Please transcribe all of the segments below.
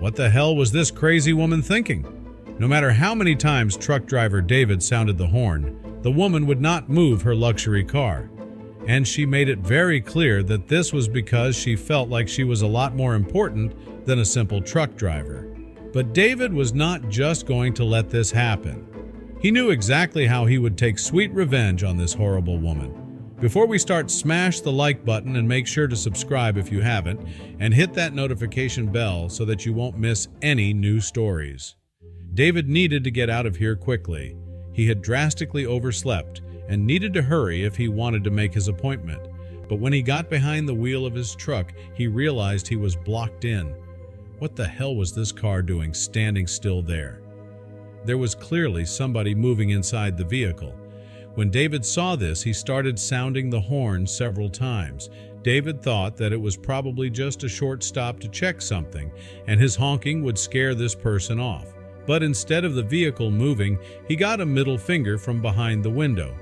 What the hell was this crazy woman thinking? No matter how many times truck driver David sounded the horn, the woman would not move her luxury car. And she made it very clear that this was because she felt like she was a lot more important than a simple truck driver. But David was not just going to let this happen. He knew exactly how he would take sweet revenge on this horrible woman. Before we start, smash the like button and make sure to subscribe if you haven't, and hit that notification bell so that you won't miss any new stories. David needed to get out of here quickly. He had drastically overslept and needed to hurry if he wanted to make his appointment. But when he got behind the wheel of his truck, he realized he was blocked in. What the hell was this car doing standing still there? There was clearly somebody moving inside the vehicle. When David saw this, he started sounding the horn several times. David thought that it was probably just a short stop to check something, and his honking would scare this person off. But instead of the vehicle moving, he got a middle finger from behind the window.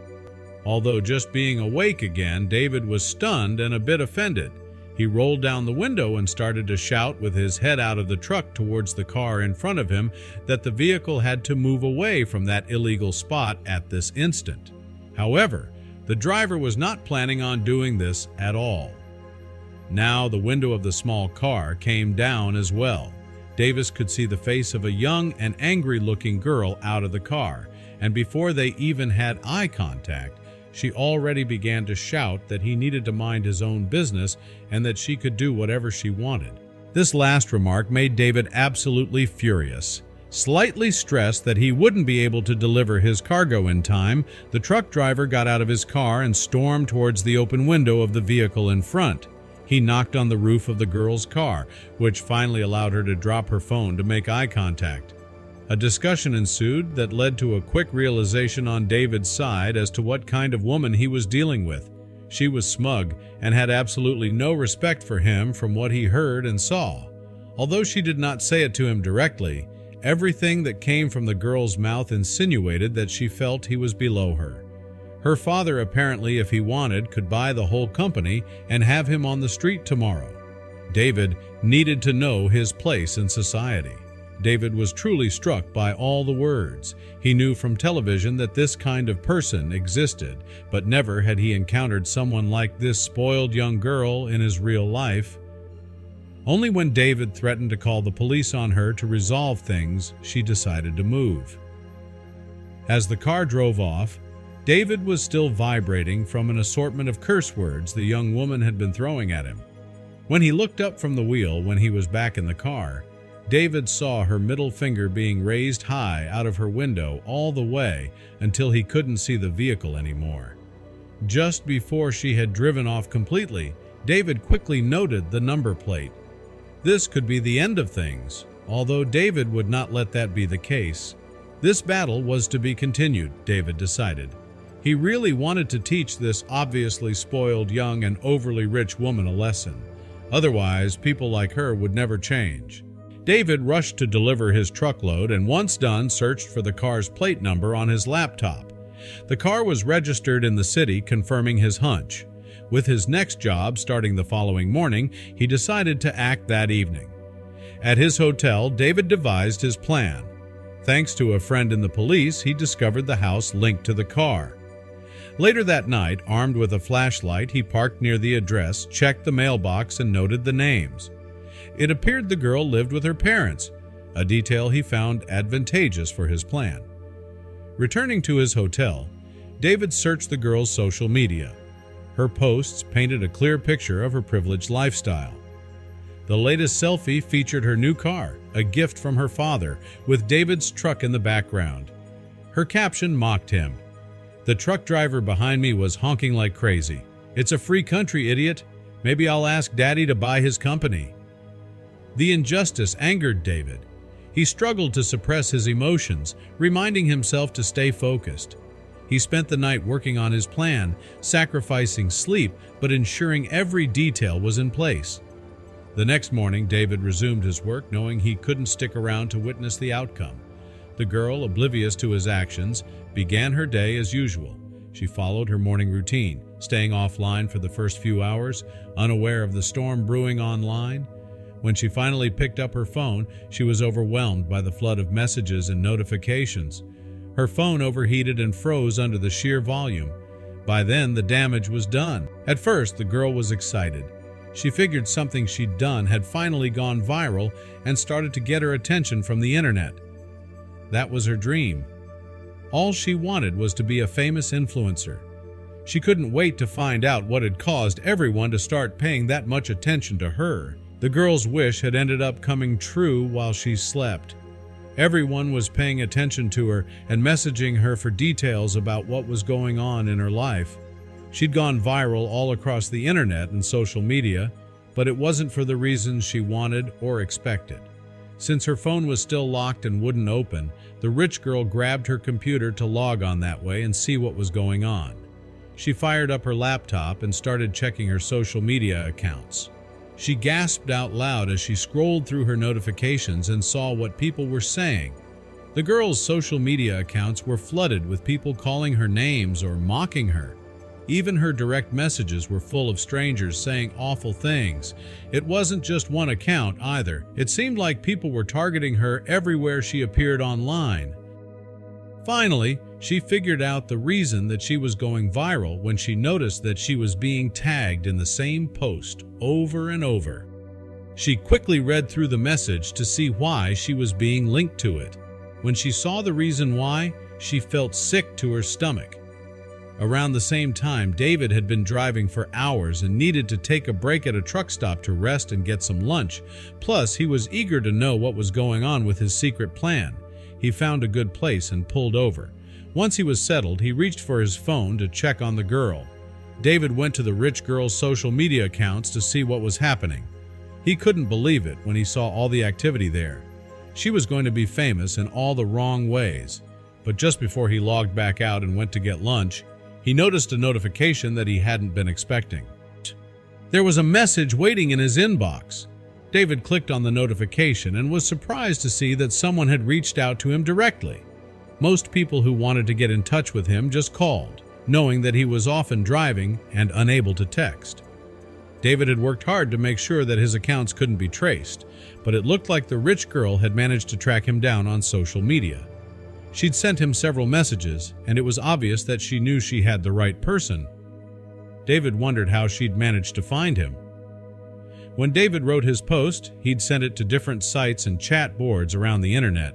Although just being awake again, David was stunned and a bit offended. He rolled down the window and started to shout with his head out of the truck towards the car in front of him that the vehicle had to move away from that illegal spot at this instant. However, the driver was not planning on doing this at all. Now the window of the small car came down as well. Davis could see the face of a young and angry-looking girl out of the car, and before they even had eye contact, she already began to shout that he needed to mind his own business and that she could do whatever she wanted. This last remark made David absolutely furious. Slightly stressed that he wouldn't be able to deliver his cargo in time, the truck driver got out of his car and stormed towards the open window of the vehicle in front. He knocked on the roof of the girl's car, which finally allowed her to drop her phone to make eye contact. A discussion ensued that led to a quick realization on David's side as to what kind of woman he was dealing with. She was smug and had absolutely no respect for him from what he heard and saw. Although she did not say it to him directly, everything that came from the girl's mouth insinuated that she felt he was below her. Her father apparently, if he wanted, could buy the whole company and have him on the street tomorrow. David needed to know his place in society. David was truly struck by all the words. He knew from television that this kind of person existed, but never had he encountered someone like this spoiled young girl in his real life. Only when David threatened to call the police on her to resolve things, she decided to move. As the car drove off, David was still vibrating from an assortment of curse words the young woman had been throwing at him. When he looked up from the wheel when he was back in the car, David saw her middle finger being raised high out of her window all the way until he couldn't see the vehicle anymore. Just before she had driven off completely, David quickly noted the number plate. This could be the end of things, although David would not let that be the case. This battle was to be continued, David decided. He really wanted to teach this obviously spoiled young and overly rich woman a lesson. Otherwise, people like her would never change. David rushed to deliver his truckload and once done searched for the car's plate number on his laptop. The car was registered in the city, confirming his hunch. With his next job starting the following morning, he decided to act that evening. At his hotel, David devised his plan. Thanks to a friend in the police, he discovered the house linked to the car. Later that night, armed with a flashlight, he parked near the address, checked the mailbox, and noted the names. It appeared the girl lived with her parents, a detail he found advantageous for his plan. Returning to his hotel, David searched the girl's social media. Her posts painted a clear picture of her privileged lifestyle. The latest selfie featured her new car, a gift from her father, with David's truck in the background. Her caption mocked him. "The truck driver behind me was honking like crazy. It's a free country, idiot. Maybe I'll ask Daddy to buy his company." The injustice angered David. He struggled to suppress his emotions, reminding himself to stay focused. He spent the night working on his plan, sacrificing sleep but ensuring every detail was in place. The next morning, David resumed his work, knowing he couldn't stick around to witness the outcome. The girl, oblivious to his actions, began her day as usual. She followed her morning routine, staying offline for the first few hours, unaware of the storm brewing online. When she finally picked up her phone, she was overwhelmed by the flood of messages and notifications. Her phone overheated and froze under the sheer volume. By then, the damage was done. At first, the girl was excited. She figured something she'd done had finally gone viral and started to get her attention from the internet. That was her dream. All she wanted was to be a famous influencer. She couldn't wait to find out what had caused everyone to start paying that much attention to her. The girl's wish had ended up coming true while she slept. Everyone was paying attention to her and messaging her for details about what was going on in her life. She'd gone viral all across the internet and social media, but it wasn't for the reasons she wanted or expected. Since her phone was still locked and wouldn't open, the rich girl grabbed her computer to log on that way and see what was going on. She fired up her laptop and started checking her social media accounts. She gasped out loud as she scrolled through her notifications and saw what people were saying. The girl's social media accounts were flooded with people calling her names or mocking her. Even her direct messages were full of strangers saying awful things. It wasn't just one account either. It seemed like people were targeting her everywhere she appeared online. Finally, she figured out the reason that she was going viral when she noticed that she was being tagged in the same post over and over. She quickly read through the message to see why she was being linked to it. When she saw the reason why, she felt sick to her stomach. Around the same time, David had been driving for hours and needed to take a break at a truck stop to rest and get some lunch. Plus, he was eager to know what was going on with his secret plan. He found a good place and pulled over. Once he was settled, he reached for his phone to check on the girl. David went to the rich girl's social media accounts to see what was happening. He couldn't believe it when he saw all the activity there. She was going to be famous in all the wrong ways. But just before he logged back out and went to get lunch, he noticed a notification that he hadn't been expecting. There was a message waiting in his inbox. David clicked on the notification and was surprised to see that someone had reached out to him directly. Most people who wanted to get in touch with him just called, knowing that he was often driving and unable to text. David had worked hard to make sure that his accounts couldn't be traced, but it looked like the rich girl had managed to track him down on social media. She'd sent him several messages, and it was obvious that she knew she had the right person. David wondered how she'd managed to find him. When David wrote his post, he'd sent it to different sites and chat boards around the internet.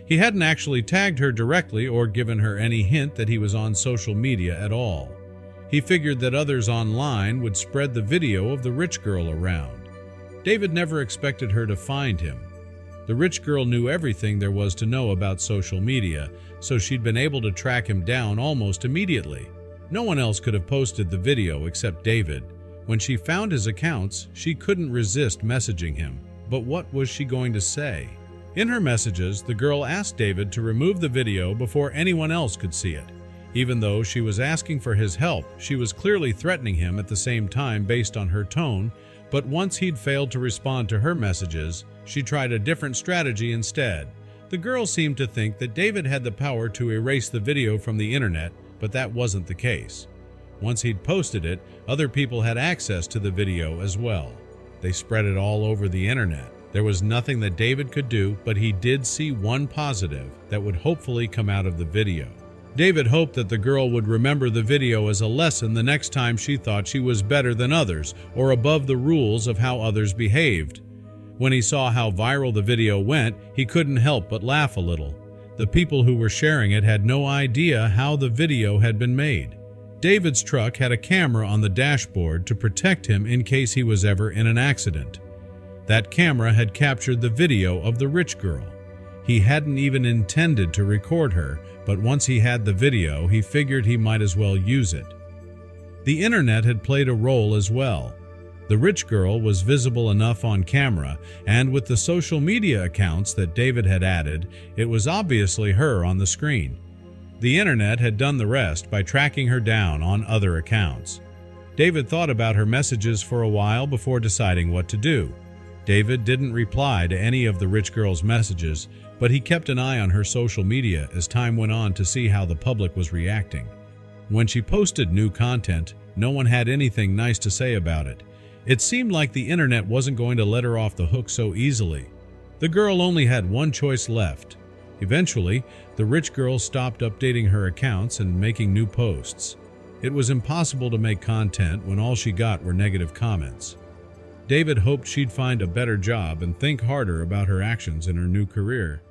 He hadn't actually tagged her directly or given her any hint that he was on social media at all. He figured that others online would spread the video of the rich girl around. David never expected her to find him. The rich girl knew everything there was to know about social media, so she'd been able to track him down almost immediately. No one else could have posted the video except David. When she found his accounts, she couldn't resist messaging him. But what was she going to say? In her messages, the girl asked David to remove the video before anyone else could see it. Even though she was asking for his help, she was clearly threatening him at the same time based on her tone, but once he'd failed to respond to her messages, she tried a different strategy instead. The girl seemed to think that David had the power to erase the video from the internet, but that wasn't the case. Once he'd posted it, other people had access to the video as well. They spread it all over the internet. There was nothing that David could do, but he did see one positive that would hopefully come out of the video. David hoped that the girl would remember the video as a lesson the next time she thought she was better than others or above the rules of how others behaved. When he saw how viral the video went, he couldn't help but laugh a little. The people who were sharing it had no idea how the video had been made. David's truck had a camera on the dashboard to protect him in case he was ever in an accident. That camera had captured the video of the rich girl. He hadn't even intended to record her, but once he had the video, he figured he might as well use it. The internet had played a role as well. The rich girl was visible enough on camera, and with the social media accounts that David had added, it was obviously her on the screen. The internet had done the rest by tracking her down on other accounts. David thought about her messages for a while before deciding what to do. David didn't reply to any of the rich girl's messages, but he kept an eye on her social media as time went on to see how the public was reacting. When she posted new content, no one had anything nice to say about it. It seemed like the internet wasn't going to let her off the hook so easily. The girl only had one choice left. Eventually, the rich girl stopped updating her accounts and making new posts. It was impossible to make content when all she got were negative comments. David hoped she'd find a better job and think harder about her actions in her new career.